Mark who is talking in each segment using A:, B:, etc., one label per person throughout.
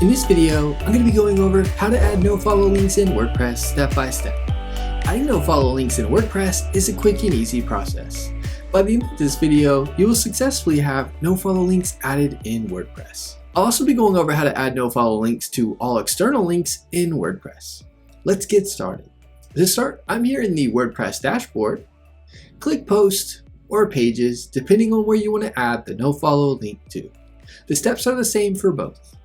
A: In this video, I'm going to be going over how to add nofollow links in WordPress step by step. Adding nofollow links in WordPress is a quick and easy process. By the end of this video, you will successfully have nofollow links added in WordPress. I'll also be going over how to add nofollow links to all external links in WordPress. Let's get started. To start, I'm here in the WordPress dashboard. Click Post or Pages, depending on where you want to add the nofollow link to. The steps are the same for both.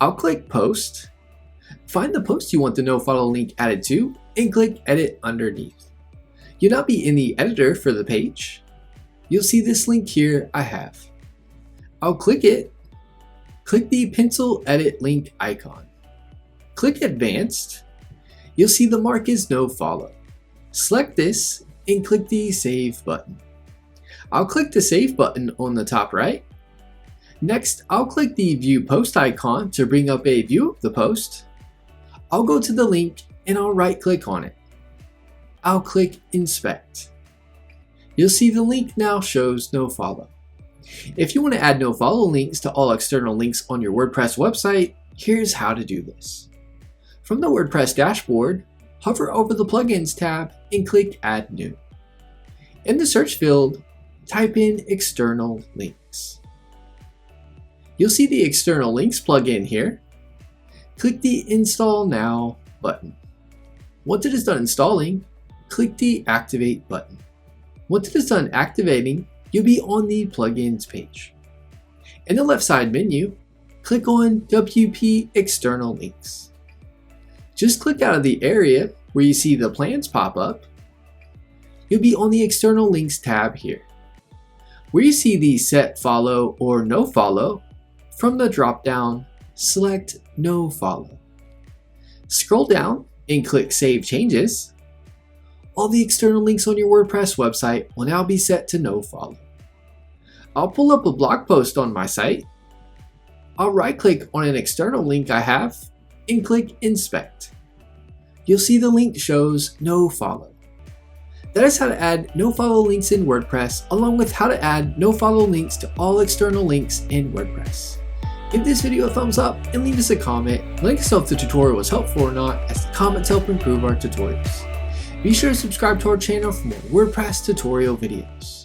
A: I'll click Post, find the post you want the nofollow link added to, and click Edit underneath. You'll now be in the editor for the page. You'll see this link here I have. I'll click it, click the pencil edit link icon. Click Advanced. You'll see the mark is nofollow. Select this and click the Save button. I'll click the Save button on the top right. Next, I'll click the View Post icon to bring up a view of the post. I'll go to the link and I'll right click on it. I'll click Inspect. You'll see the link now shows nofollow. If you want to add nofollow links to all external links on your WordPress website, here's how to do this. From the WordPress dashboard, hover over the Plugins tab and click Add New. In the search field, type in External Links. You'll see the External Links plugin here. Click the Install Now button. Once it is done installing, click the Activate button. Once it is done activating, you'll be on the Plugins page. In the left side menu, click on WP External Links. Just click out of the area where you see the plans pop up. You'll be on the External Links tab here. Where you see the Set Follow or Nofollow, from the drop-down, select Nofollow. Scroll down and click Save Changes. All the external links on your WordPress website will now be set to nofollow. I'll pull up a blog post on my site. I'll right-click on an external link I have and click Inspect. You'll see the link shows nofollow. That is how to add nofollow links in WordPress, along with how to add nofollow links to all external links in WordPress. Give this video a thumbs up and leave us a comment. Let us know if the tutorial was helpful or not, as the comments help improve our tutorials. Be sure to subscribe to our channel for more WordPress tutorial videos.